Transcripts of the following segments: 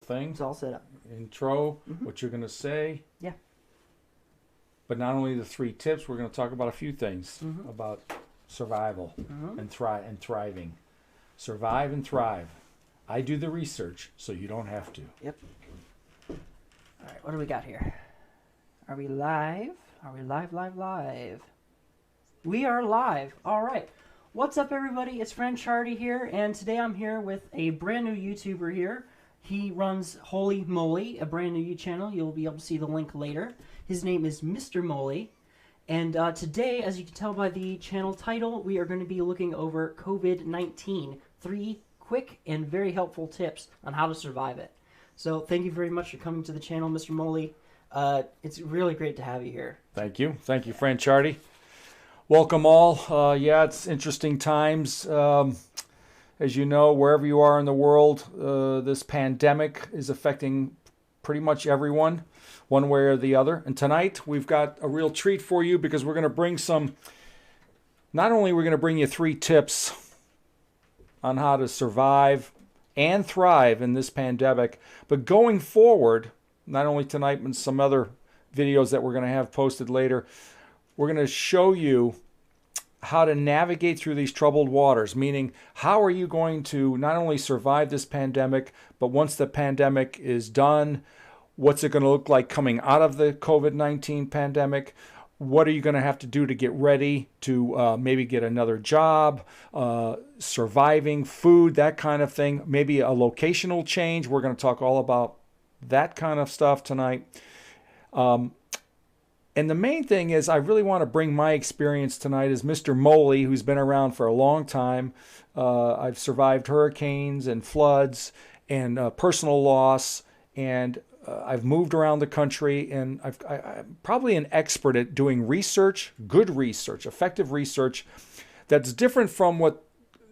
thing. It's all set up. Intro, what you're going to say. Yeah. But not only the 3 tips, we're going to talk about a few things about survival and thriving. Survive and thrive. I do the research, so you don't have to. Yep. All right, what do we got here? Are we live? Are we live? We are live. All right. What's up, everybody? It's Franchardi here, and today I'm here with a brand new YouTuber here. He runs Holy Moly, a brand new channel. You'll be able to see the link later. His name is Mr. Moly. And today, as you can tell by the channel title, we are going to be looking over COVID-19. 3 quick and very helpful tips on how to survive it. So thank you very much for coming to the channel, Mr. Moly. It's really great to have you here. Thank you. Thank you, Franchardi. Welcome all. Yeah, it's interesting times. As you know, wherever you are in the world, this pandemic is affecting pretty much everyone, one way or the other. And tonight, we've got a real treat for you because we're going to bring not only we're going to bring you 3 tips on how to survive and thrive in this pandemic, but going forward, not only tonight, but some other videos that we're going to have posted later, we're going to show you how to navigate through these troubled waters, meaning how are you going to not only survive this pandemic, but once the pandemic is done, what's it going to look like coming out of the COVID-19 pandemic? What are you going to have to do to get ready to maybe get another job, surviving, food, that kind of thing, maybe a locational change. We're going to talk all about that kind of stuff tonight. And the main thing is I really want to bring my experience tonight as Mr. Moly, who's been around for a long time. I've survived hurricanes and floods and personal loss, and I've moved around the country, and I'm probably an expert at doing research, good research, effective research that's different from what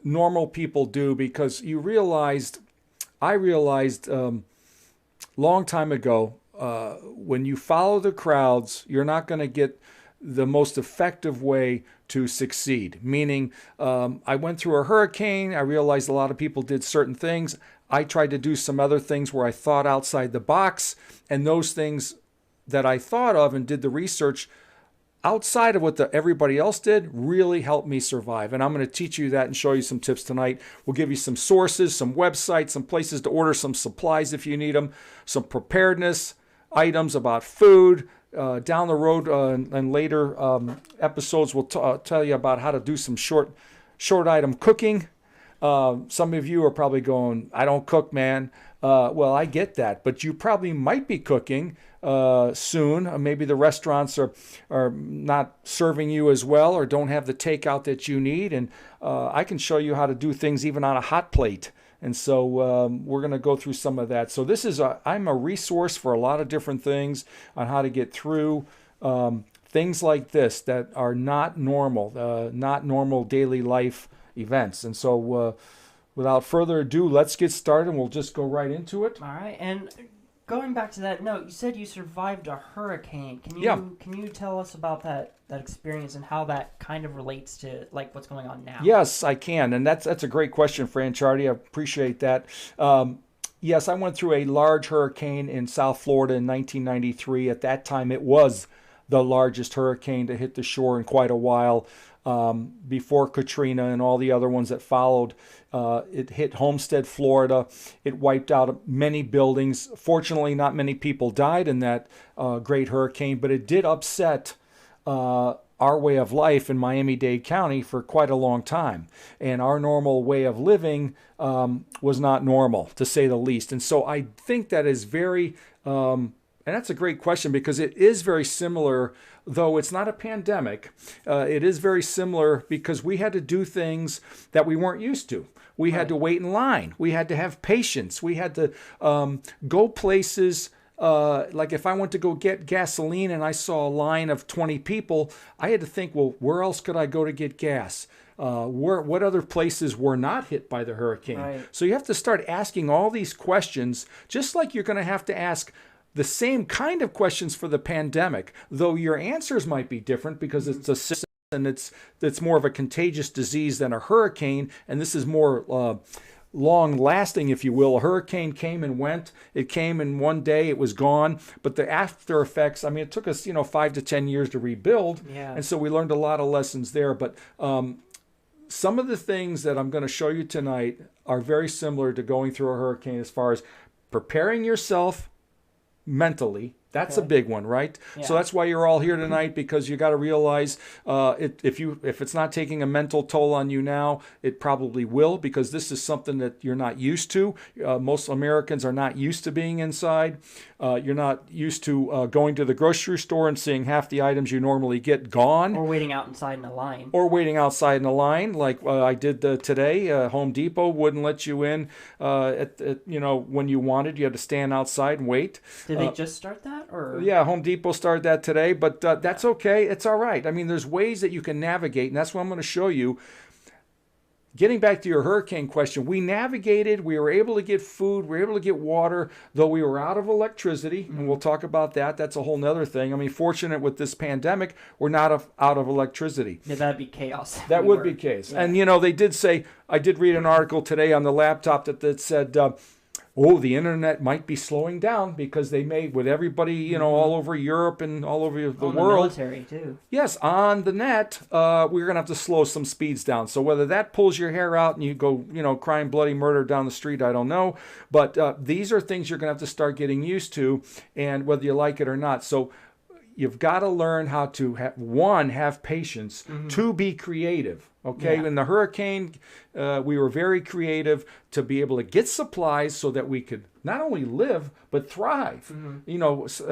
normal people do, because I realized long time ago, when you follow the crowds, you're not going to get the most effective way to succeed. Meaning, I went through a hurricane. I realized a lot of people did certain things. I tried to do some other things where I thought outside the box, and those things that I thought of and did the research outside of what everybody else did really helped me survive. And I'm going to teach you that and show you some tips tonight. We'll give you some sources, some websites, some places to order some supplies if you need them, some preparedness items about food. Down the road and later episodes, we'll tell you about how to do some short item cooking. Some of you are probably going, I don't cook, man. Well, I get that, but you probably might be cooking soon. Maybe the restaurants are not serving you as well or don't have the takeout that you need. And I can show you how to do things even on a hot plate. And so we're going to go through some of that. So I'm a resource for a lot of different things on how to get through things like this that are not normal daily life events. And so without further ado, let's get started, and we'll just go right into it. All right. And going back to that note, you said you survived a hurricane. Can you tell us about that experience and how that kind of relates to like what's going on now? Yes, I can. And that's a great question, Franchardi. I appreciate that. Yes, I went through a large hurricane in South Florida in 1993. At that time, it was the largest hurricane to hit the shore in quite a while. Before Katrina and all the other ones that followed. It hit Homestead, Florida. It wiped out many buildings. Fortunately, not many people died in that great hurricane, but it did upset our way of life in Miami-Dade County for quite a long time. And our normal way of living was not normal, to say the least. And so I think that is very... and that's a great question because it is very similar, though it's not a pandemic. It is very similar because we had to do things that we weren't used to. We had to wait in line. We had to have patience. We had to go places. Like if I went to go get gasoline and I saw a line of 20 people, I had to think, well, where else could I go to get gas? What other places were not hit by the hurricane? Right. So you have to start asking all these questions, just like you're going to have to ask the same kind of questions for the pandemic, though your answers might be different because it's a system and it's more of a contagious disease than a hurricane, and this is more long lasting, if you will. A hurricane came and went. It came in one day, it was gone. But the after effects, I mean, it took us, 5 to 10 years to rebuild. Yeah. And so we learned a lot of lessons there. But some of the things that I'm going to show you tonight are very similar to going through a hurricane as far as preparing yourself mentally. That's a big one, right? Yeah. So that's why you're all here tonight, because you got to realize if it's not taking a mental toll on you now, it probably will, because this is something that you're not used to. Most Americans are not used to being inside. You're not used to going to the grocery store and seeing half the items you normally get gone. Or waiting outside in a line. Like I did today. Home Depot wouldn't let you in when you wanted. You had to stand outside and wait. Did they just start that? Or? Yeah, Home Depot started that today, but that's okay. It's all right. I mean, there's ways that you can navigate, and that's what I'm going to show you. Getting back to your hurricane question, we navigated, we were able to get food, we were able to get water, though we were out of electricity, and we'll talk about that. That's a whole nother thing. I mean, fortunate with this pandemic, we're not out of electricity. Yeah, that'd be chaos. That would be chaos. Yeah. And, they did say, I did read an article today on the laptop that said, the internet might be slowing down because they made with everybody, all over Europe and all over the world. The military, too. Yes, on the net, we're going to have to slow some speeds down. So whether that pulls your hair out and you go, crying bloody murder down the street, I don't know. But these are things you're going to have to start getting used to, and whether you like it or not. So you've got to learn how to, have patience, to be creative. Okay, in the hurricane, we were very creative to be able to get supplies so that we could not only live, but thrive.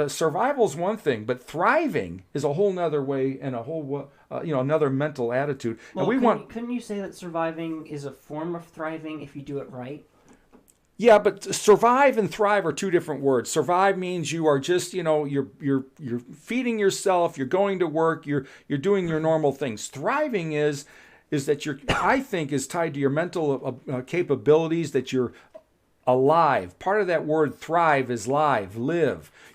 Survival's one thing, but thriving is a whole nother way and a whole, another mental attitude. Well, and couldn't you say that surviving is a form of thriving if you do it right? Yeah, but survive and thrive are two different words. Survive means you are just, you're feeding yourself, you're going to work, you're doing your normal things. Thriving is that I think is tied to your mental capabilities, that you're alive. Part of that word thrive is live.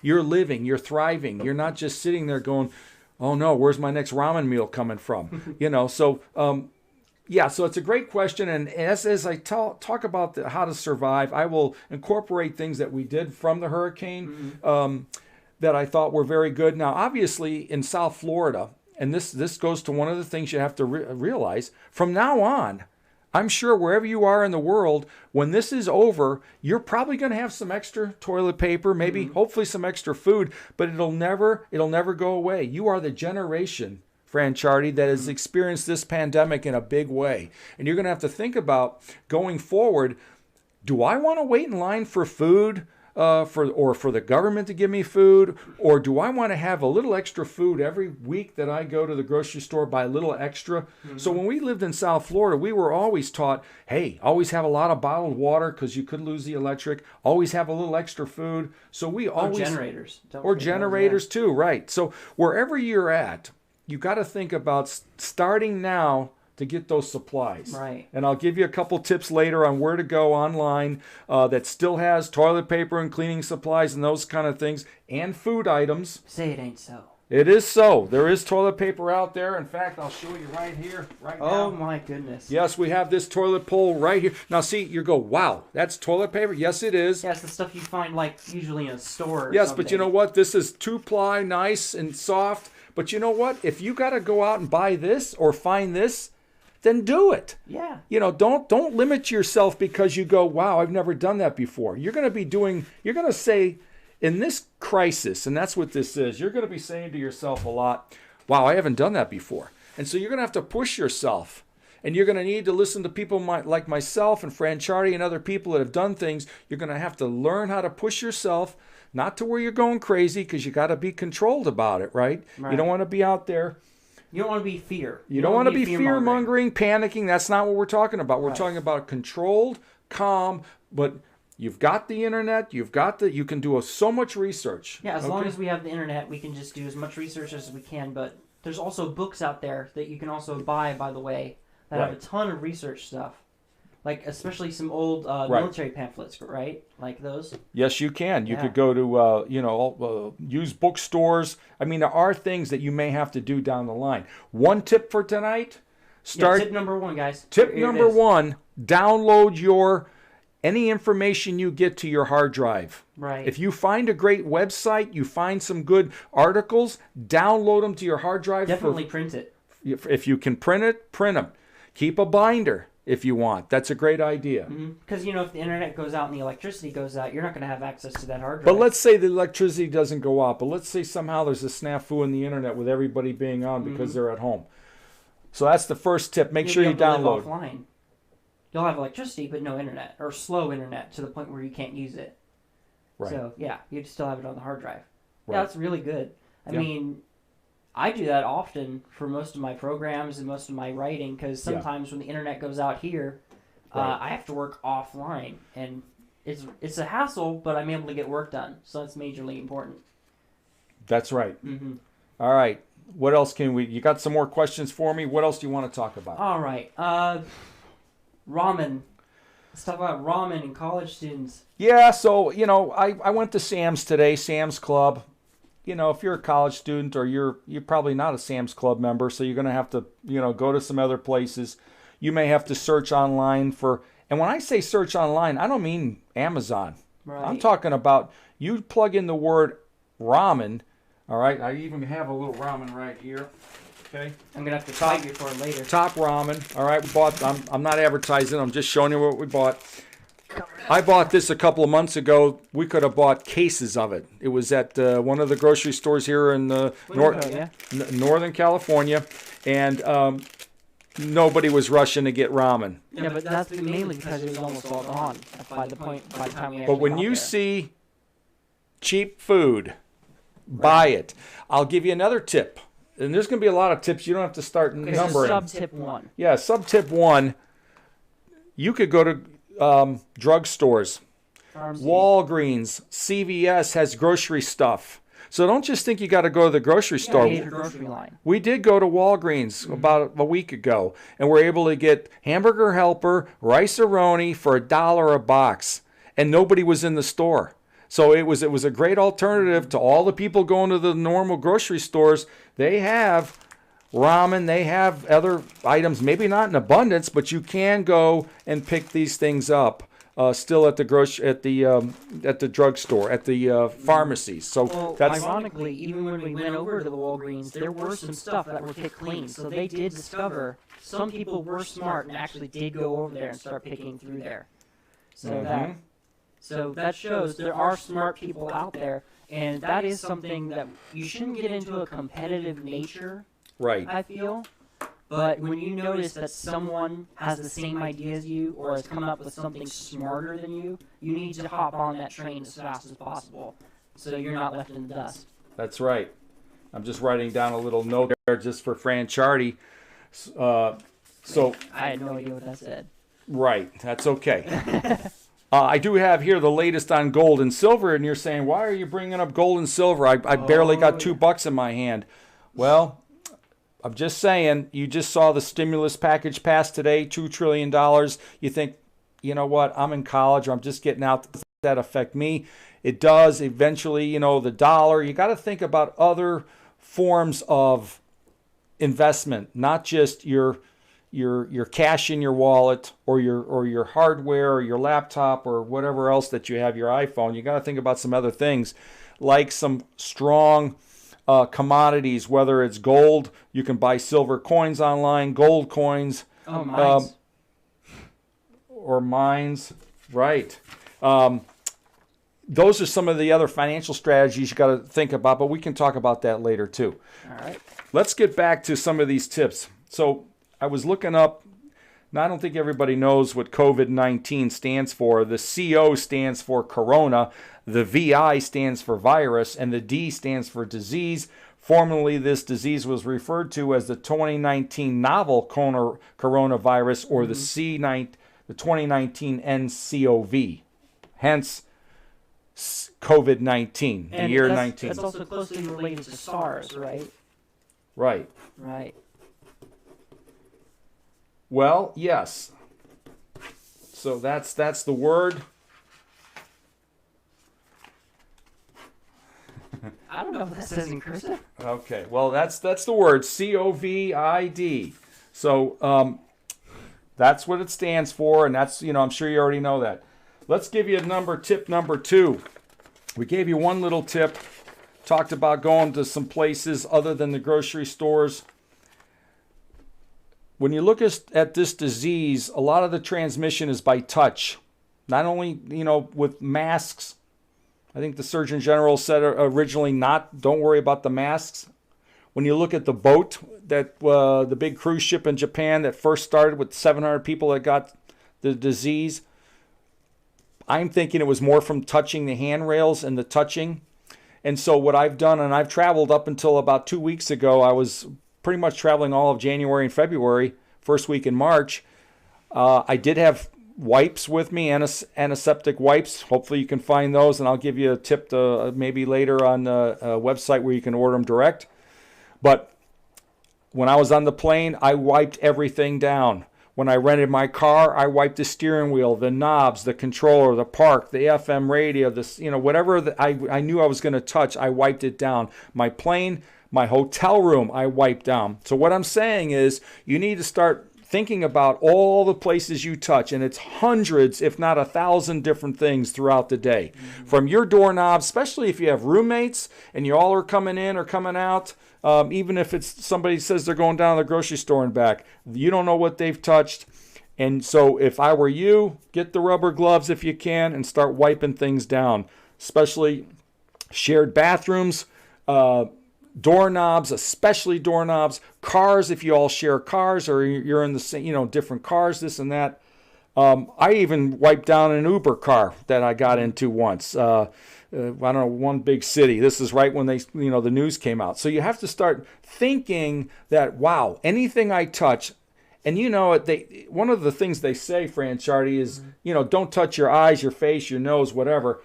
You're living, you're thriving. You're not just sitting there going, oh no, where's my next ramen meal coming from? So it's a great question. And as I talk about how to survive, I will incorporate things that we did from the hurricane that I thought were very good. Now, obviously, in South Florida, and this goes to one of the things you have to realize, from now on, I'm sure wherever you are in the world, when this is over, you're probably going to have some extra toilet paper, maybe, hopefully some extra food, but it'll never go away. You are the generation, Franchardi, that has experienced this pandemic in a big way. And you're going to have to think about going forward, do I want to wait in line for food? For the government to give me food, or do I want to have a little extra food every week that I go to the grocery store, buy a little extra? So when we lived in South Florida, we were always taught, hey, always have a lot of bottled water because you could lose the electric. Always have a little extra food. So we always generators. Generators too, right? So wherever you're at, you got to think about starting now to get those supplies. Right. And I'll give you a couple tips later on where to go online that still has toilet paper and cleaning supplies and those kind of things, and food items. Say it ain't so. It is so. There is toilet paper out there. In fact, I'll show you right here, right now. Oh my goodness. Yes, we have this toilet pole right here. Now see, you go, wow, that's toilet paper? Yes, it is. Yeah, it's the stuff you find usually in a store or yes, something. But you know what? This is 2-ply, nice and soft. But you know what? If you got to go out and buy this or find this, then do it. Yeah. Don't limit yourself because you go, wow, I've never done that before. You're going to say, in this crisis, and that's what this is, you're going to be saying to yourself a lot, wow, I haven't done that before. And so you're going to have to push yourself. And you're going to need to listen to people like myself and Franchardi and other people that have done things. You're going to have to learn how to push yourself, not to where you're going crazy, because you got to be controlled about it, right? You don't want to be out there. You don't want to be fear. You don't want to be fear-mongering, panicking. That's not what we're talking about. We're talking about controlled, calm, but you've got the internet. You can do so much research. Yeah, as long as we have the internet, we can just do as much research as we can. But there's also books out there that you can also buy, by the way, that have a ton of research stuff. Like, especially some old military pamphlets, right? Like those? Yes, you can. You could go to, use bookstores. I mean, there are things that you may have to do down the line. One tip for tonight. Tip number one, guys. Tip number one, download your any information you get to your hard drive. Right. If you find a great website, you find some good articles, download them to your hard drive. Definitely print it. If you can print it, print them. Keep a binder if you want. That's a great idea. Because, if the internet goes out and the electricity goes out, you're not going to have access to that hard drive. But let's say the electricity doesn't go out. But let's say somehow there's a snafu in the internet with everybody being on because they're at home. So that's the first tip. Make sure you download. Offline. You'll have electricity, but no internet, or slow internet to the point where you can't use it. Right. So, yeah, you'd still have it on the hard drive. Right. Yeah, that's really good. I mean, I do that often for most of my programs and most of my writing, because sometimes when the internet goes out here, I have to work offline. And it's a hassle, but I'm able to get work done. So that's majorly important. That's right. All right. What else you got some more questions for me? What else do you want to talk about? All right. Ramen. Let's talk about ramen and college students. Yeah, so, I went to Sam's today, Sam's Club. If you're a college student or you're probably not a Sam's Club member, so you're going to have to, go to some other places. You may have to search online and when I say search online, I don't mean Amazon. Right. I'm talking about you plug in the word ramen. All right, I even have a little ramen right here. Okay. I'm going to have to fight you for it later. Top ramen. All right, we bought. I'm not advertising. I'm just showing you what we bought. I bought this a couple of months ago. We could have bought cases of it. It was at one of the grocery stores here in Northern California, and nobody was rushing to get ramen. Yeah, but that's mainly because it was almost all gone by the time we actually But when you see cheap food, buy it. I'll give you another tip. And there's going to be a lot of tips. You don't have to start numbering. Sub-tip 1. Yeah, sub-tip 1. You could go to drugstores. Pharmacy. Walgreens, CVS has grocery stuff. So don't just think you got to go to the grocery store. Major grocery line. We did go to Walgreens about a week ago, and we're able to get Hamburger Helper, Rice-A-Roni for $1 a box, and nobody was in the store. So it was a great alternative to all the people going to the normal grocery stores. They have ramen, they have other items, maybe not in abundance, but you can go and pick these things up still at the drugstore, at the pharmacies. So that's ironically, even when we went over to the Walgreens, there were some stuff that were picked clean. So they did discover some people were smart and actually did go over there and start picking through there. So that shows there are smart people out there, and that is something that you shouldn't get into a competitive nature. Right. I feel. But when you notice that someone has the same idea as you or has come up with something smarter than you, you need to hop on that train as fast as possible so you're not left in the dust. That's right. I'm just writing down a little note there just for Franchardi. So I had no idea what that said. Right. That's okay. I do have here the latest on gold and silver, and you're saying, why are you bringing up gold and silver? I barely got $2 in my hand. Well, I'm just saying, you just saw the stimulus package pass today, $2 trillion. You think, you know what, I'm in college, or I'm just getting out. Does that affect me? It does eventually, the dollar. You got to think about other forms of investment, not just your cash in your wallet or your hardware or your laptop or whatever else that you have, your iPhone. You got to think about some other things, like some strong commodities, whether it's gold. You can buy silver coins online, gold coins. Oh, mines. Or mines, right. Those are some of the other financial strategies you got to think about, but we can talk about that later too. All right. Let's get back to some of these tips. So I was looking up, now I don't think everybody knows what COVID-19 stands for. The CO stands for corona, the VI stands for virus, and the D stands for disease. Formerly, this disease was referred to as the 2019 novel coronavirus, or the 2019 nCoV. Hence, COVID-19, the year 19. That's also closely related to SARS, right? Right. Right. Well, yes. So that's the word. I don't know what that says in cursive. Okay. Well, that's the word, COVID. So that's what it stands for, and that's, I'm sure you already know that. let's give you tip number 2. We gave you one little tip, talked about going to some places other than the grocery stores. When you look at this disease, a lot of the transmission is by touch. Not only, with masks. I think the Surgeon General said originally don't worry about the masks. When you look at the boat, the big cruise ship in Japan that first started with 700 people that got the disease, I'm thinking it was more from touching the handrails and the touching. And so what I've done, and I've traveled up until about 2 weeks ago, I was pretty much traveling all of January and February, first week in March. I did have wipes with me, antiseptic wipes. Hopefully you can find those, and I'll give you a tip to maybe later on a website where you can order them direct. But when I was on the plane, I wiped everything down. When I rented my car, I wiped the steering wheel, the knobs, the controller, the park, the FM radio, whatever I knew I was going to touch, I wiped it down. My plane, my hotel room, I wiped down. So what I'm saying is you need to start thinking about all the places you touch, and it's hundreds, if not 1,000 different things throughout the day. Mm-hmm. From your doorknob, especially if you have roommates and you all are coming in or coming out, even if it's somebody says they're going down to the grocery store and back, you don't know what they've touched. And so if I were you, get the rubber gloves if you can and start wiping things down, especially shared bathrooms, doorknobs, especially doorknobs, cars if you all share cars or you're in the same, different cars, this and that. I even wiped down an Uber car that I got into once. I don't know, one big city. This is right when the news came out. So you have to start thinking that, wow, anything I touch, and one of the things they say, Franchardi, is, don't touch your eyes, your face, your nose, whatever.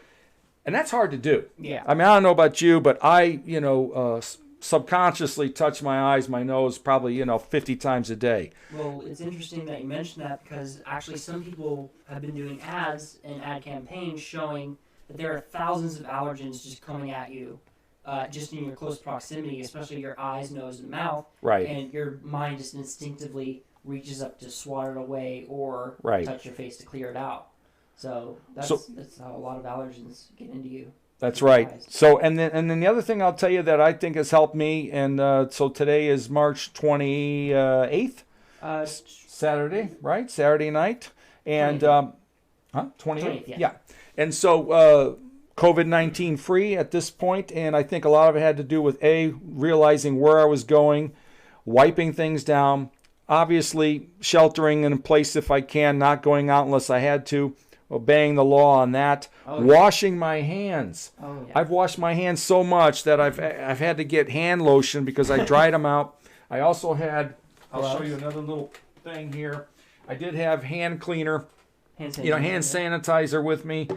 And that's hard to do. Yeah. I mean, I don't know about you, but I, subconsciously touch my eyes, my nose, probably, 50 times a day. Well, it's interesting that you mentioned that because actually some people have been doing ads and ad campaigns showing that there are thousands of allergens just coming at you just in your close proximity, especially your eyes, nose, and mouth. Right. And your mind just instinctively reaches up to swat it away or touch your face to clear it out. So that's how a lot of allergens get into you. That's right. So and then the other thing I'll tell you that I think has helped me, and so today is March 28th, Saturday, right? Saturday night, and 28th, yeah. And so COVID-19 free at this point, and I think a lot of it had to do with realizing where I was going, wiping things down, obviously sheltering in place if I can, not going out unless I had to. Obeying the law on that. Washing my hands. I've washed my hands so much that I've had to get hand lotion because I dried them out. I also had, I'll show you another little thing here. I did have hand cleaner, hand sanitizer with me.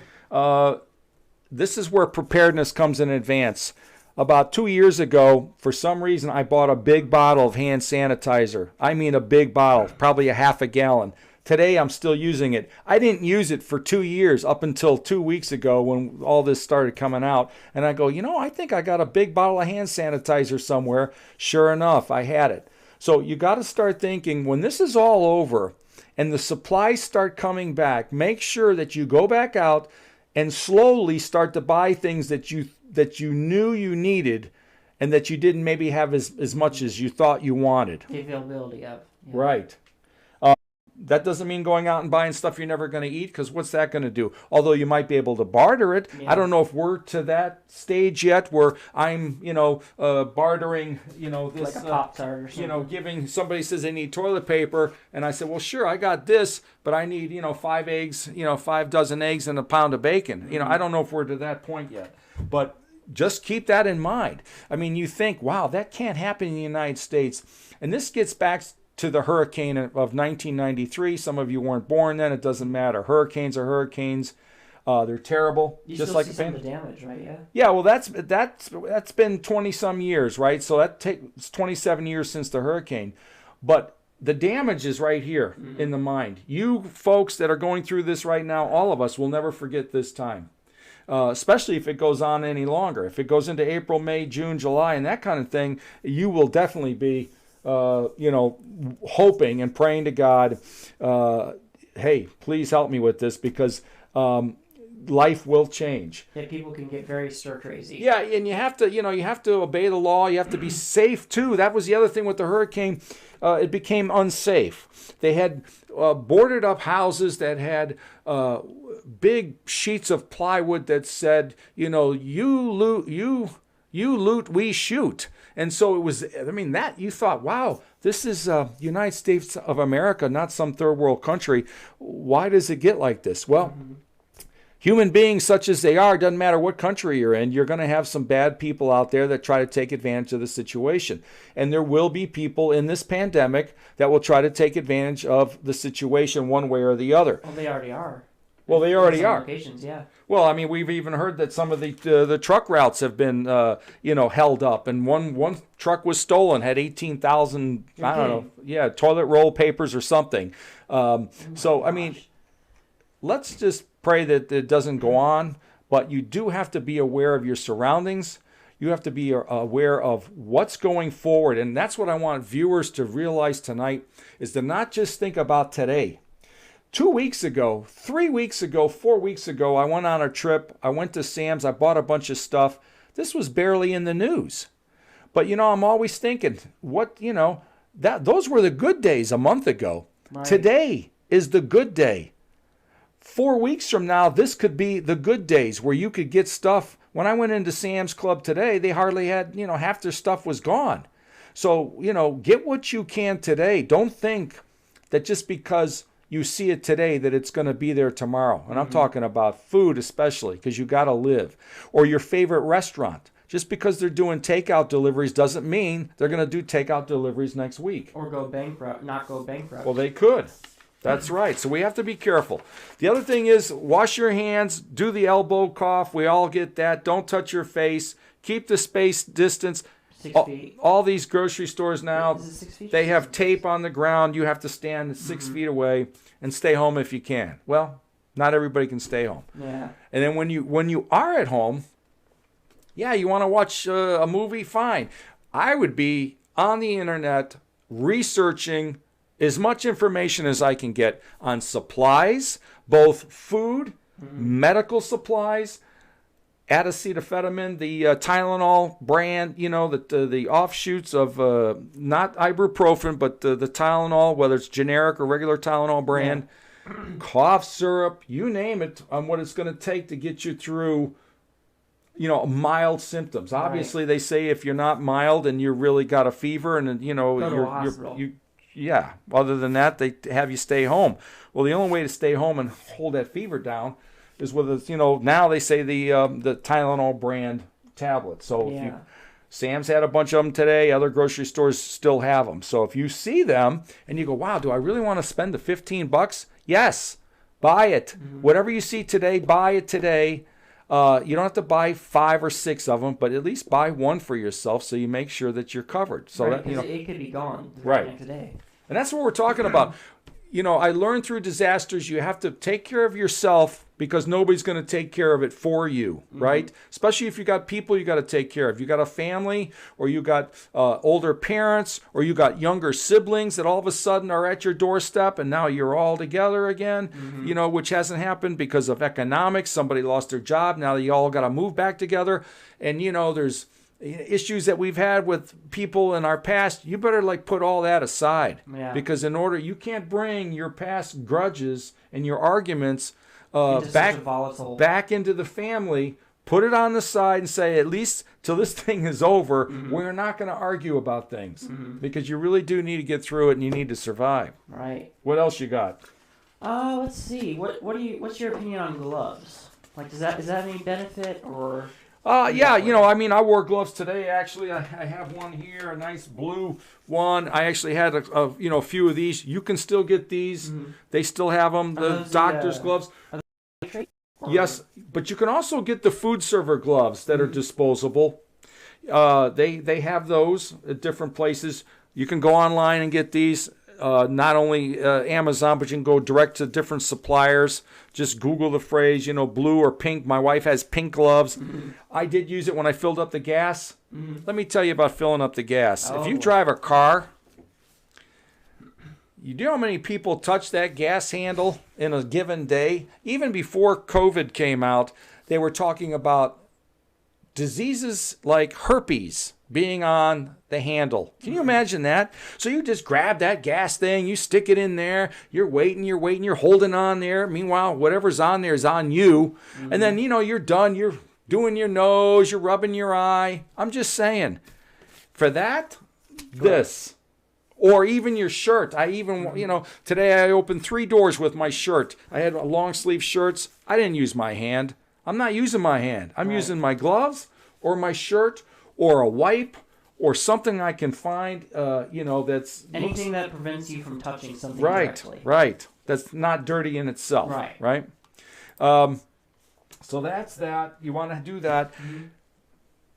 This is where preparedness comes in advance. About 2 years ago, for some reason, I bought a big bottle of hand sanitizer. I mean a big bottle, probably a half a gallon. Today, I'm still using it. I didn't use it for 2 years up until 2 weeks ago when all this started coming out. And I go, I think I got a big bottle of hand sanitizer somewhere. Sure enough, I had it. So you got to start thinking, when this is all over and the supplies start coming back, make sure that you go back out and slowly start to buy things that you knew you needed and that you didn't maybe have as much as you thought you wanted. The availability of. Yeah. Right. That doesn't mean going out and buying stuff you're never going to eat, because what's that going to do? Although you might be able to barter it. Yeah. I don't know if we're to that stage yet where I'm, bartering, this, like a Pop-Tart or something. Giving, somebody says they need toilet paper, and I said, well, sure, I got this, but I need, 5 eggs, 5 dozen eggs and a pound of bacon. Mm-hmm. I don't know if we're to that point yet, but just keep that in mind. I mean, you think, wow, that can't happen in the United States. And this gets back to the hurricane of 1993. Some of you weren't born then. It doesn't matter. Hurricanes are hurricanes. They're terrible. You just still like see some of the damage, right? Yeah. Yeah. Well, that's been 20-some years, right? So it's 27 years since the hurricane, but the damage is right here in the mind. You folks that are going through this right now, all of us will never forget this time. Especially if it goes on any longer. If it goes into April, May, June, July, and that kind of thing, you will definitely be hoping and praying to God, hey, please help me with this, because life will change. Yeah, people can get very stir crazy. Yeah, and you have to obey the law. You have to be safe too. That was the other thing with the hurricane. It became unsafe. They had boarded up houses that had big sheets of plywood that said, you loot, we shoot. And so it was, that you thought, wow, this is United States of America, not some third world country. Why does it get like this? Well, human beings such as they are, doesn't matter what country you're in, you're going to have some bad people out there that try to take advantage of the situation. And there will be people in this pandemic that will try to take advantage of the situation one way or the other. Well, they already are. Well, they already are. Locations, yeah. Well, we've even heard that some of the truck routes have been, held up. And one truck was stolen, had 18,000, toilet roll papers or something. Let's just pray that it doesn't go on. But you do have to be aware of your surroundings. You have to be aware of what's going forward. And that's what I want viewers to realize tonight, is to not just think about today. 2 weeks ago, 3 weeks ago, 4 weeks ago, I went on a trip. I went to Sam's. I bought a bunch of stuff. This was barely in the news. But, I'm always thinking, those were the good days a month ago. Right. Today is the good day. 4 weeks from now, this could be the good days where you could get stuff. When I went into Sam's Club today, they hardly had, half their stuff was gone. So, get what you can today. Don't think that just because you see it today that it's going to be there tomorrow. And I'm talking about food especially, because you got to live. Or your favorite restaurant. Just because they're doing takeout deliveries doesn't mean they're going to do takeout deliveries next week. Or not go bankrupt. Well, they could. That's right. So we have to be careful. The other thing is, wash your hands, do the elbow cough. We all get that. Don't touch your face. Keep the space distance. 6 feet. All these grocery stores now, Is it 6 feet? they have tape on the ground. You have to stand 6 feet away and stay home if you can. Well, not everybody can stay home. Yeah. And then when you are at home, you want to watch a movie, fine. I would be on the internet researching as much information as I can get on supplies, both food, medical supplies, acetaminophen, the Tylenol brand, the offshoots of not ibuprofen, but the Tylenol, whether it's generic or regular Tylenol brand, cough syrup, you name it, on what it's going to take to get you through, mild symptoms. Right. Obviously, they say if you're not mild and you really got a fever and other than that, they have you stay home. Well, the only way to stay home and hold that fever down is with now they say the Tylenol brand tablets. So Sam's had a bunch of them today. Other grocery stores still have them. So if you see them and you go, wow, do I really want to spend the $15? Yes, buy it. Whatever you see today, buy it today. You don't have to buy 5 or 6 of them, but at least buy one for yourself so you make sure that you're covered. So right, that it could be gone next day. And that's what we're talking about. I learned through disasters, you have to take care of yourself because nobody's going to take care of it for you, right? Especially if you got people you got to take care of. You got a family, or you got older parents, or you got younger siblings that all of a sudden are at your doorstep and now you're all together again, which hasn't happened because of economics. Somebody lost their job. Now you all got to move back together. And, there's issues that we've had with people in our past. You better put all that aside, because you can't bring your past grudges and your arguments back into the family. Put it on the side and say, at least till this thing is over, we're not going to argue about things, because you really do need to get through it and you need to survive. Right. What else you got? Let's see. What's your opinion on gloves? Is that any benefit or? I wore gloves today. Actually, I have one here, a nice blue one. I actually had a few of these. You can still get these. They still have them. The doctor's gloves. Yes, but you can also get the food server gloves that are disposable. They have those at different places. You can go online and get these. Not only Amazon, but you can go direct to different suppliers. Just Google the phrase, blue or pink. My wife has pink gloves. I did use it when I filled up the gas. Let me tell you about filling up the gas. If you drive a car, You know how many people touch that gas handle in a given day? Even before COVID came out, they were talking about diseases like herpes being on the handle. Can you imagine that? So you just grab that gas thing, you stick it in there, you're waiting, you're holding on there. Meanwhile, whatever's on there is on you. And then, you're done. You're doing your nose, you're rubbing your eye. I'm just saying, for that, this. Or even your shirt. I even, today I opened 3 doors with my shirt. I had long sleeve shirts. I didn't use my hand. I'm not using my hand. I'm using my gloves or my shirt or a wipe or something I can find, that's... Anything that prevents you from touching something directly. Right. That's not dirty in itself. Right? So that's that. You want to do that. Mm-hmm.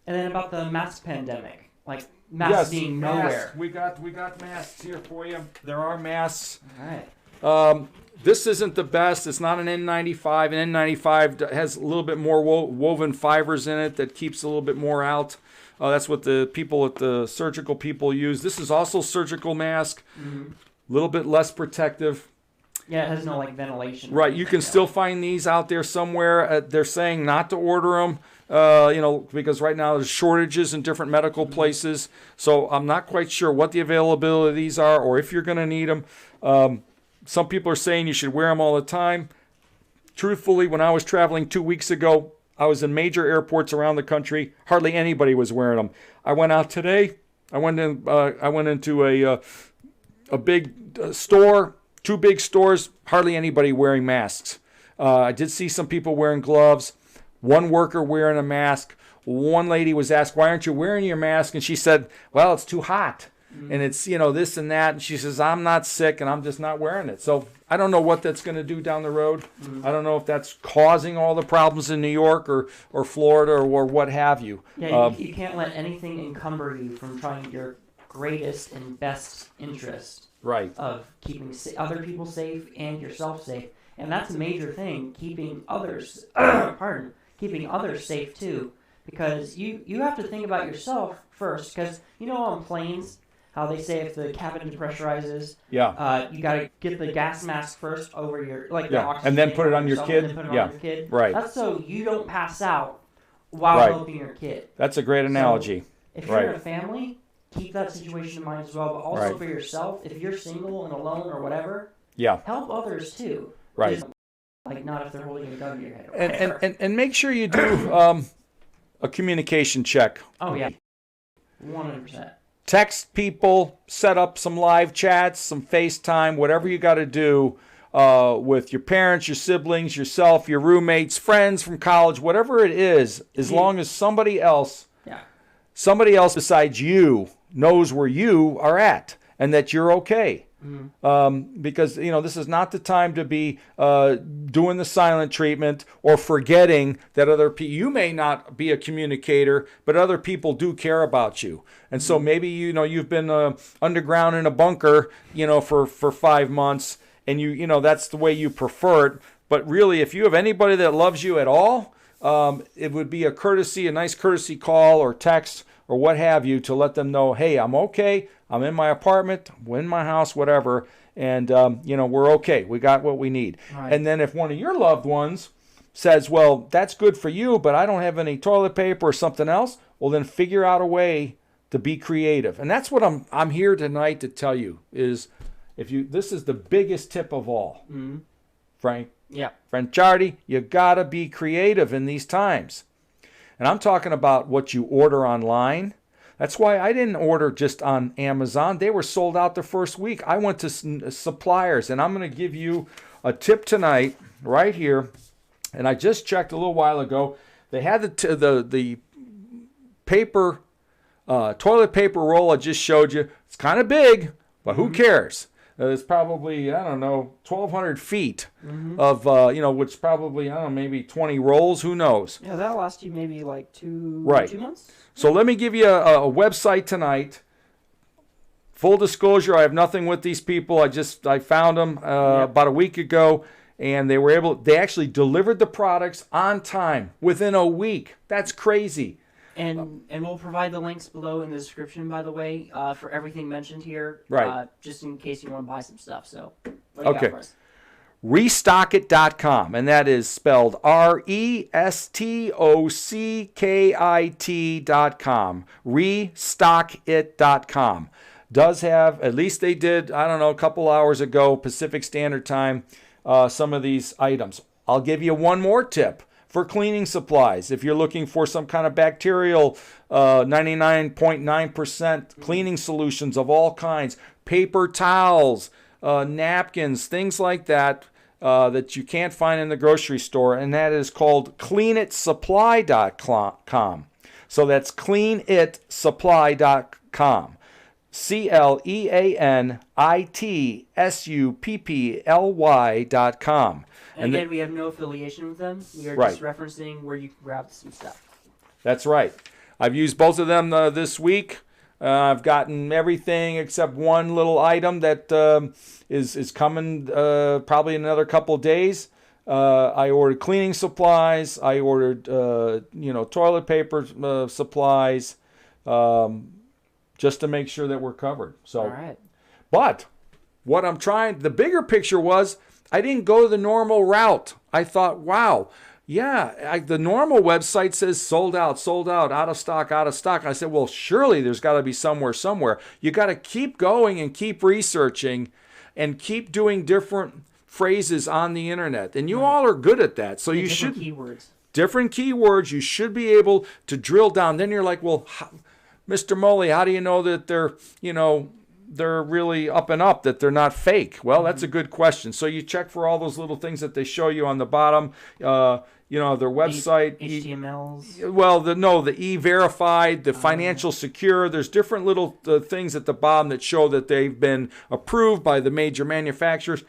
And then about the mask pandemic. Like, masks being nowhere. We got masks here for you. There are masks. All right. This isn't the best. It's not an N95. An N95 has a little bit more woven fibers in it that keeps a little bit more out. That's what the people at the surgical people use. This is also surgical mask. A little bit less protective. Yeah, it has no ventilation. Right. You can still find these out there somewhere. They're saying not to order them. Because right now there's shortages in different medical places. So I'm not quite sure what the availability of these are or if you're going to need them. Some people are saying you should wear them all the time. Truthfully, when I was traveling 2 weeks ago, I was in major airports around the country. Hardly anybody was wearing them. I went out today. I went into a big store, 2 big stores. Hardly anybody wearing masks. I did see some people wearing gloves. One worker wearing a mask. One lady was asked, "Why aren't you wearing your mask?" And she said, "Well, it's too hot. And it's, this and that." And she says, "I'm not sick and I'm just not wearing it." So I don't know what that's going to do down the road. I don't know if that's causing all the problems in New York or Florida or what have you. Yeah, you can't let anything encumber you from trying your greatest and best interest of keeping other people safe and yourself safe. And that's a major thing, keeping others, keeping others safe too. Because you have to think about yourself first. Because on planes, how they say if the cabin depressurizes, you got to get the gas mask first over your the oxygen, and then put it on your kid. And then put it on your kid. Right. That's so you don't pass out while helping your kid. That's a great analogy. So if you're in a family, keep that situation in mind as well. But also for yourself, if you're single and alone or whatever, help others too. Right. Just, not if they're holding a gun to your head. And make sure you do a communication check. Oh yeah, 100%. Text people, set up some live chats, some FaceTime, whatever you got to do with your parents, your siblings, yourself, your roommates, friends from college, whatever it is, as long as somebody else besides you knows where you are at and that you're okay. Because this is not the time to be doing the silent treatment or forgetting that other people. You may not be a communicator, but other people do care about you, and so maybe you've been underground in a bunker, for 5 months, and that's the way you prefer it. But really, if you have anybody that loves you at all, it would be a nice courtesy call or text or what have you to let them know, hey, I'm okay. I'm in my apartment, I'm in my house, whatever, and, we're okay. We got what we need. Right. And then if one of your loved ones says, well, that's good for you, but I don't have any toilet paper or something else, well, then figure out a way to be creative. And that's what I'm here tonight to tell you is this is the biggest tip of all. Frank. Yeah. Franchardi, you got to be creative in these times. And I'm talking about what you order online. That's why I didn't order just on Amazon. They were sold out the first week. I went to suppliers, and I'm going to give you a tip tonight right here. And I just checked a little while ago. They had the paper, toilet paper roll I just showed you. It's kind of big, but who cares? It's probably, 1,200 feet of, which probably, maybe 20 rolls. Who knows? Yeah, that'll last you maybe 2 months. So let me give you a website tonight. Full disclosure, I have nothing with these people. I found them about a week ago, and they actually delivered the products on time within a week. That's crazy. And we'll provide the links below in the description, by the way, for everything mentioned here. Right. Just in case you want to buy some stuff. So, what do you got for us? Restockit.com, and that is spelled RESTOCKIT.com. Restockit.com. Does have, at least they did, I don't know, a couple hours ago, Pacific Standard Time, some of these items. I'll give you one more tip for cleaning supplies. If you're looking for some kind of bacterial 99.9% cleaning solutions of all kinds, paper towels, napkins, things like that, that you can't find in the grocery store, and that is called cleanitsupply.com. So that's cleanitsupply.com. CLEANITSUPPLY.com. And again, we have no affiliation with them. We are just referencing where you can grab some stuff. That's right. I've used both of them this week. I've gotten everything except one little item that is coming probably in another couple of days. I ordered cleaning supplies. I ordered toilet paper supplies, just to make sure that we're covered. So, all right. But what I'm trying, the bigger picture was, I didn't go the normal route. I thought, wow. Yeah, the normal website says sold out, out of stock, out of stock. I said, well, surely there's got to be somewhere. You got to keep going and keep researching and keep doing different phrases on the internet. And you all are good at that. So you should... Different keywords. You should be able to drill down. Then you're like, well, Mr. Moley, how do you know that they're really up and up, that they're not fake? Well, that's a good question. So you check for all those little things that they show you on the bottom. Their website. HTMLs. The E-Verified, the financial secure. There's different little things at the bottom that show that they've been approved by the major manufacturers.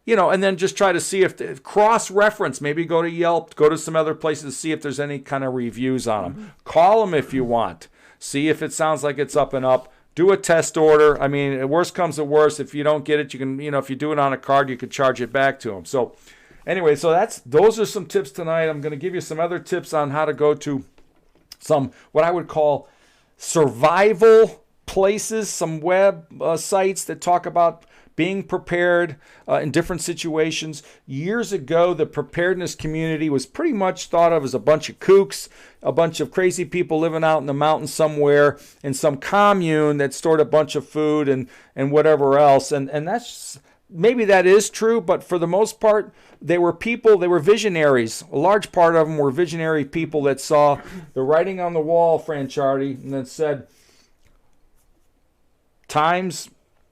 And then just try to see if cross-reference, maybe go to Yelp, go to some other places to see if there's any kind of reviews on them. Mm-hmm. Call them if you want. See if it sounds like it's up and up. Do a test order. I mean, worst comes to worst. If you don't get it, you can, if you do it on a card, you could charge it back to them. So anyway, those are some tips tonight. I'm going to give you some other tips on how to go to some, what I would call survival places, some web sites that talk about being prepared in different situations. Years ago, the preparedness community was pretty much thought of as a bunch of kooks, a bunch of crazy people living out in the mountains somewhere in some commune that stored a bunch of food and whatever else. And that's, maybe that is true, but for the most part, they were visionaries. A large part of them were visionary people that saw the writing on the wall, Franchardi, and then said, times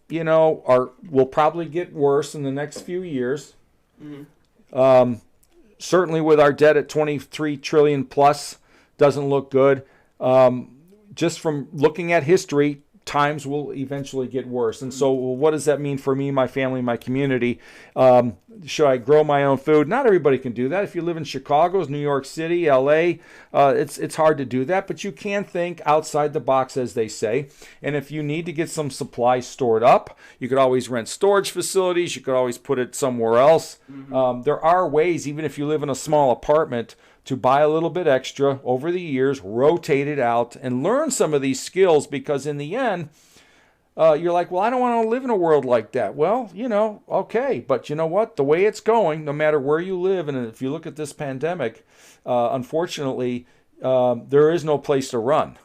will probably get worse in the next few years. Mm-hmm. Certainly with our debt at 23 trillion plus, doesn't look good. Just from looking at history, times will eventually get worse. And so what does that mean for me, my family, my community? Should I grow my own food? Not everybody can do that. If you live in Chicago, New York City, LA, it's hard to do that, but you can think outside the box, as they say. And if you need to get some supplies stored up, you could always rent storage facilities. You could always put it somewhere else. Mm-hmm. There are ways, even if you live in a small apartment, to buy a little bit extra over the years, rotate it out, and learn some of these skills, because in the end, you're like, well, I don't want to live in a world like that. Well, okay, but you know what? The way it's going, no matter where you live, and if you look at this pandemic, unfortunately, there is no place to run.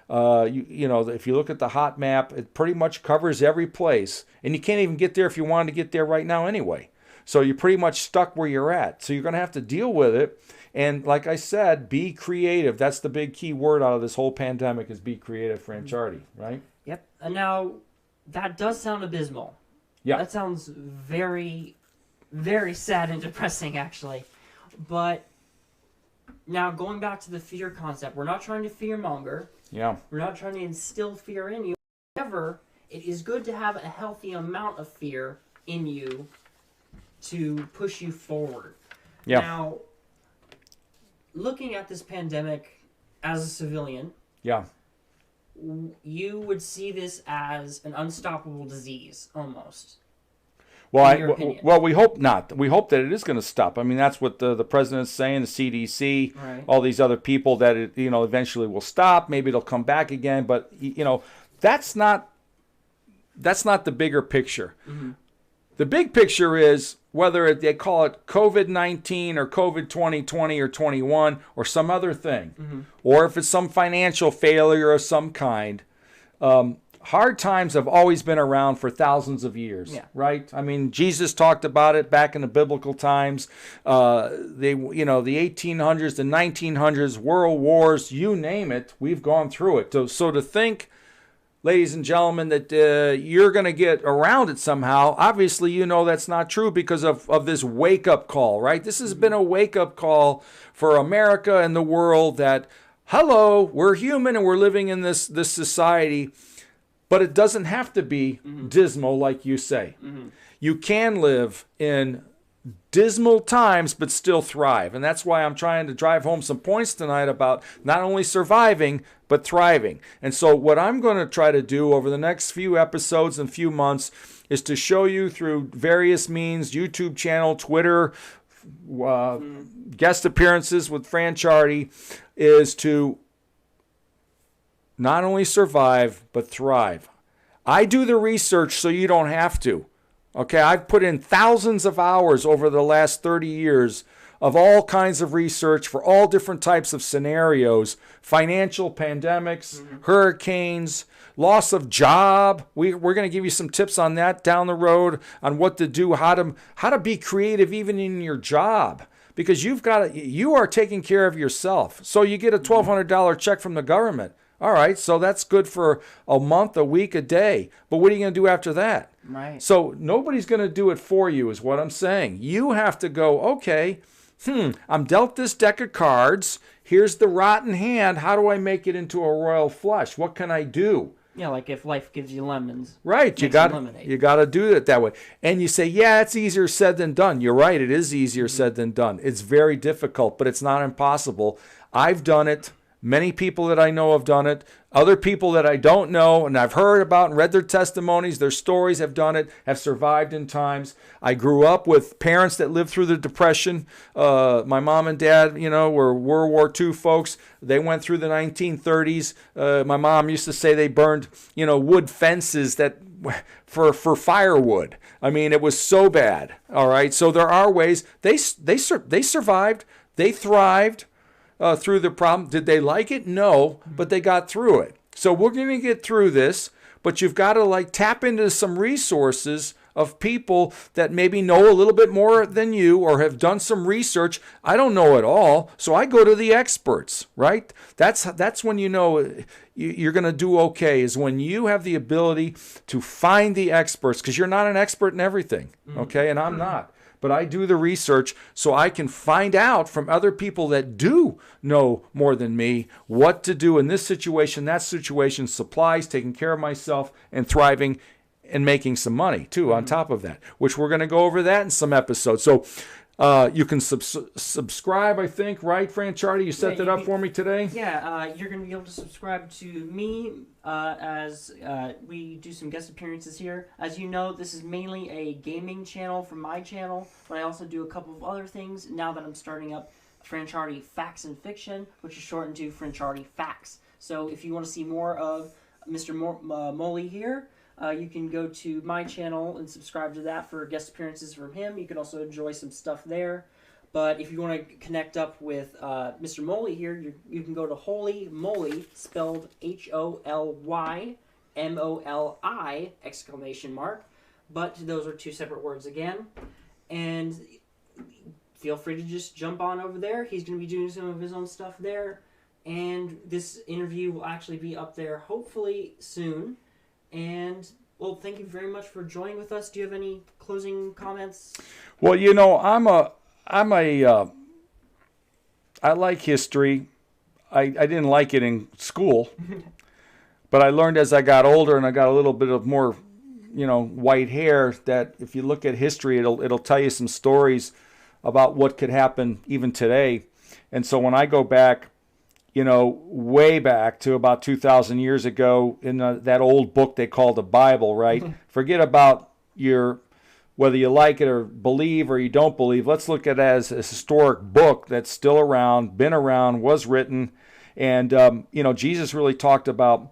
If you look at the hot map, it pretty much covers every place, and you can't even get there if you wanted to get there right now anyway. So you're pretty much stuck where you're at. So you're going to have to deal with it. And like I said, be creative. That's the big key word out of this whole pandemic, is be creative, Franchardi, right? Yep. And now, that does sound abysmal. Yeah. That sounds very, very sad and depressing, actually. But now, going back to the fear concept, we're not trying to fearmonger. Yeah. We're not trying to instill fear in you. However, it is good to have a healthy amount of fear in you to push you forward. Yeah. Now, looking at this pandemic as a civilian, yeah, you would see this as an unstoppable disease, almost. in your opinion? Well, we hope not. We hope that it is going to stop. I mean, that's what the president's saying, the CDC, Right. all these other people, that it, eventually will stop. Maybe it'll come back again. But, that's not the bigger picture. Mm-hmm. The big picture is whether they call it COVID-19 or COVID 2020 or 21 or some other thing, mm-hmm. or if it's some financial failure of some kind. Hard times have always been around for thousands of years, right? I mean, Jesus talked about it back in the biblical times. The 1800s, the 1900s, world wars, you name it, we've gone through it. So to think, ladies and gentlemen, that you're going to get around it somehow, obviously that's not true because of this wake-up call, right? This has been a wake-up call for America and the world that, hello, we're human and we're living in this society. But it doesn't have to be dismal, like you say. Mm-hmm. You can live in dismal times, but still thrive. And that's why I'm trying to drive home some points tonight about not only surviving, but thriving. And so what I'm going to try to do over the next few episodes and few months is to show you through various means, YouTube channel, Twitter, guest appearances with Franchardi, is to not only survive, but thrive. I do the research so you don't have to. Okay, I've put in thousands of hours over the last 30 years of all kinds of research for all different types of scenarios, financial pandemics, hurricanes, loss of job. We're going to give you some tips on that down the road on what to do, how to be creative even in your job. Because you are taking care of yourself. So you get a $1,200 check from the government. All right, so that's good for a month, a week, a day. But what are you going to do after that? Right. So nobody's going to do it for you is what I'm saying. You have to go, okay, I'm dealt this deck of cards. Here's the rotten hand. How do I make it into a royal flush? What can I do? Yeah, like if life gives you lemons. Right, you got to do it that way. And you say, yeah, it's easier said than done. You're right, it is easier said than done. It's very difficult, but it's not impossible. I've done it. Many people that I know have done it. Other people that I don't know and I've heard about and read their testimonies, their stories, have done it, have survived in times. I grew up with parents that lived through the Depression. My mom and dad, were World War II folks. They went through the 1930s. My mom used to say they burned, wood fences for firewood. I mean, it was so bad. All right. So there are ways. They survived. They thrived. Through the problem. Did they like it? No, but they got through it. So we're going to get through this, but you've got to tap into some resources of people that maybe know a little bit more than you or have done some research. I don't know it all, so I go to the experts, right? That's when you're going to do okay, is when you have the ability to find the experts, because you're not an expert in everything, okay? And I'm not. But I do the research so I can find out from other people that do know more than me what to do in this situation, that situation, supplies, taking care of myself, and thriving and making some money, too, on top of that, which we're going to go over that in some episodes. So you can subscribe, I think, right, Franchardi? You set that up for me today? Yeah, you're going to be able to subscribe to me as we do some guest appearances here. As you know, this is mainly a gaming channel from my channel, but I also do a couple of other things now that I'm starting up Franchardi Facts and Fiction, which is shortened to Franchardi Facts. So if you want to see more of Mr. Moley here, you can go to my channel and subscribe to that for guest appearances from him. You can also enjoy some stuff there. But if you want to connect up with Mr. Moley here, you can go to Holy Moly, spelled HOLYMOLI, ! But those are two separate words again. And feel free to just jump on over there. He's going to be doing some of his own stuff there. And this interview will actually be up there hopefully soon. And, well, thank you very much for joining with us. Do you have any closing comments? Well, I like history. I didn't like it in school, but I learned as I got older and I got a little bit of more, white hair, that if you look at history, it'll tell you some stories about what could happen even today. And so when I go back, way back to about 2,000 years ago in that old book they call the Bible, right? Forget about your whether you like it or believe or you don't believe, let's look at it as a historic book that's still around, been around, was written. And, Jesus really talked about,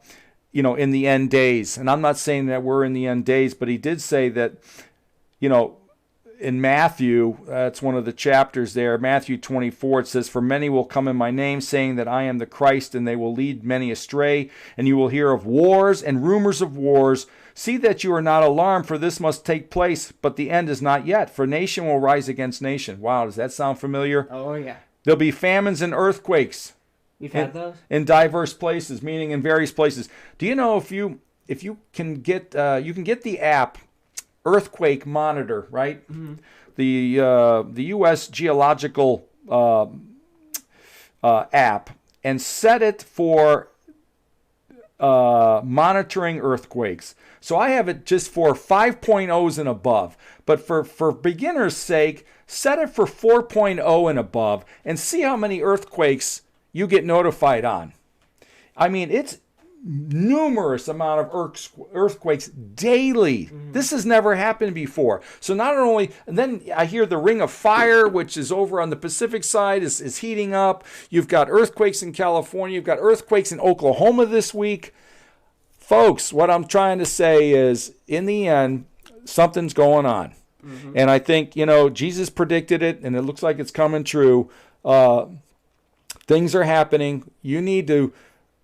in the end days. And I'm not saying that we're in the end days, but he did say that, in Matthew, that's one of the chapters there, Matthew 24, it says, "For many will come in my name, saying that I am the Christ, and they will lead many astray. And you will hear of wars and rumors of wars. See that you are not alarmed, for this must take place, but the end is not yet. For nation will rise against nation." Wow, does that sound familiar? Oh, yeah. There'll be famines and earthquakes. You've had those? In diverse places, meaning in various places. Do you know if you can get the app Earthquake Monitor, right? Mm-hmm. The U.S. Geological app, and set it for monitoring earthquakes. So I have it just for 5.0s and above. But for beginners' sake, set it for 4.0 and above and see how many earthquakes you get notified on. I mean, it's numerous amount of earthquakes daily. Mm-hmm. This has never happened before. So not only, and then I hear the Ring of Fire, which is over on the Pacific side, is heating up. You've got earthquakes in California. You've got earthquakes in Oklahoma this week. Folks, what I'm trying to say is, in the end, something's going on. Mm-hmm. And I think, Jesus predicted it, and it looks like it's coming true. Things are happening. You need to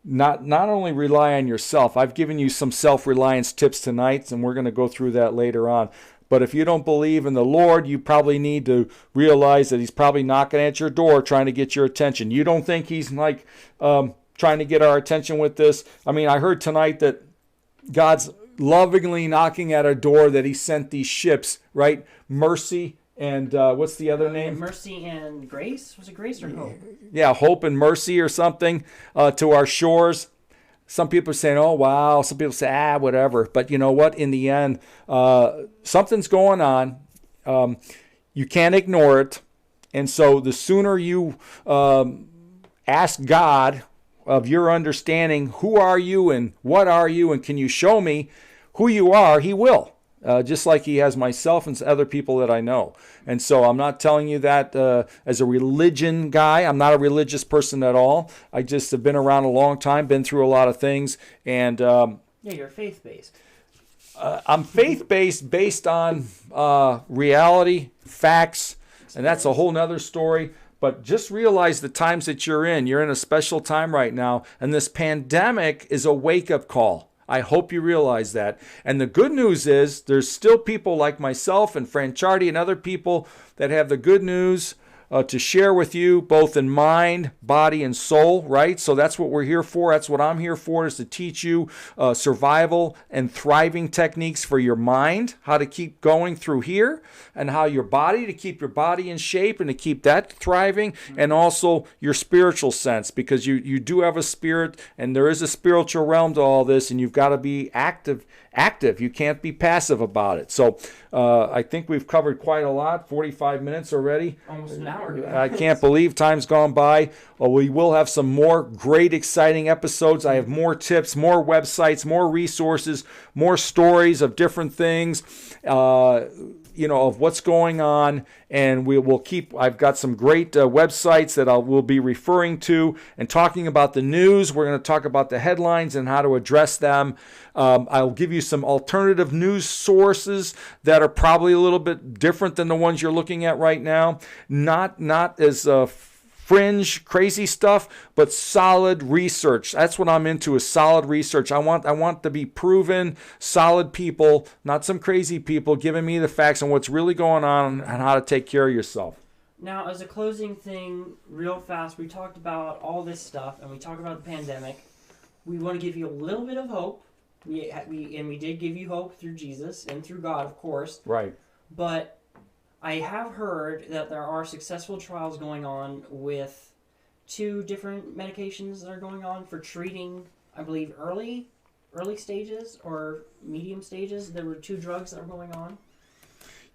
not only rely on yourself. I've given you some self-reliance tips tonight, and we're going to go through that later on. But if you don't believe in the Lord, you probably need to realize that he's probably knocking at your door trying to get your attention. You don't think he's like trying to get our attention with this? I mean, I heard tonight that God's lovingly knocking at our door, that he sent these ships, right? Mercy and what's the other name? Mercy and Grace? Was it Grace or Hope? Yeah, Hope and Mercy or something to our shores. Some people are saying, oh, wow. Some people say, whatever. But you know what? In the end, something's going on. You can't ignore it. And so the sooner you ask God of your understanding, who are you and what are you, and can you show me who you are, he will. Just like he has myself and other people that I know. And so I'm not telling you that as a religion guy. I'm not a religious person at all. I just have been around a long time, been through a lot of things. And you're faith-based. I'm faith-based based on reality, facts, and that's a whole nother story. But just realize the times that you're in. You're in a special time right now. And this pandemic is a wake-up call. I hope you realize that. And the good news is there's still people like myself and Franchardi and other people that have the good news to share with you, both in mind, body, and soul, right? So that's what we're here for. That's what I'm here for, is to teach you survival and thriving techniques for your mind, how to keep going through here, and how your body, to keep your body in shape and to keep that thriving, and also your spiritual sense, because you do have a spirit, and there is a spiritual realm to all this, and you've got to be active. You can't be passive about it. So I think we've covered quite a lot, 45 minutes already. Almost an hour. I can't believe time's gone by. We will have some more great, exciting episodes. I have more tips, more websites, more resources, more stories of different things, of what's going on. And we will keep, I've got some great websites that we'll be referring to and talking about the news. We're going to talk about the headlines and how to address them. I'll give you some alternative news sources that are probably a little bit different than the ones you're looking at right now. Not as fringe, crazy stuff, but solid research. That's what I'm into, is solid research. I want to be proven, solid people, not some crazy people giving me the facts on what's really going on and how to take care of yourself. Now, as a closing thing, real fast, we talked about all this stuff, and we talked about the pandemic. We want to give you a little bit of hope. We did give you hope through Jesus and through God, of course. Right. But I have heard that there are successful trials going on with 2 different medications that are going on for treating, I believe, early stages or medium stages. There were 2 drugs that are going on.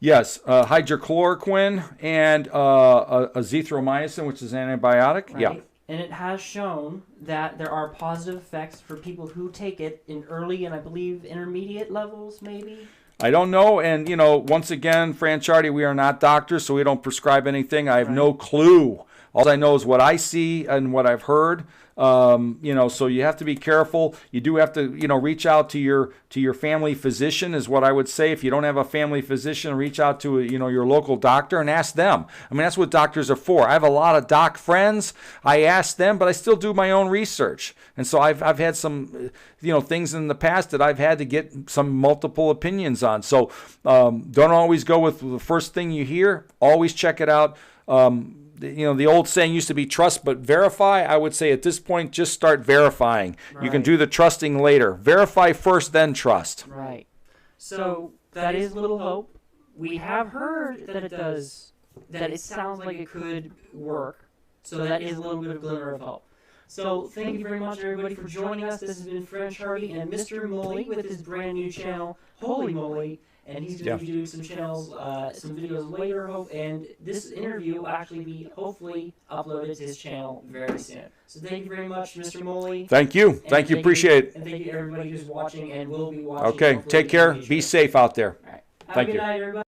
Yes, hydrochloroquine and azithromycin, which is an antibiotic. Right. Yeah. And it has shown that there are positive effects for people who take it in early and I believe intermediate levels, maybe. I don't know. And, once again, Franchardi, we are not doctors, so we don't prescribe anything. I have no clue. All I know is what I see and what I've heard. So you have to be careful. You do have to, reach out to your family physician is what I would say. If you don't have a family physician, reach out to, your local doctor and ask them. I mean, that's what doctors are for. I have a lot of doc friends. I ask them, but I still do my own research. And so I've had some, things in the past that I've had to get some multiple opinions on. So don't always go with the first thing you hear. Always check it out. The old saying used to be trust but verify. I would say at this point, just start verifying. Right. You can do the trusting later. Verify first, then trust. Right. So that is Little Hope. We have heard that it sounds like it could work. So that is a little bit of glimmer of hope. So thank you very much, everybody, for joining us. This has been Franchardi and Mr. Moley with his brand new channel, Holy Moly. And he's going to be doing some channels, some videos later, and this interview will actually be hopefully uploaded to his channel very soon. So thank you very much, Mr. Moley. Thank you. Thank you. Appreciate it. And thank you to everybody who's watching and will be watching. Okay. Take care. Be safe out there. All right. Thank you. Good night, everybody.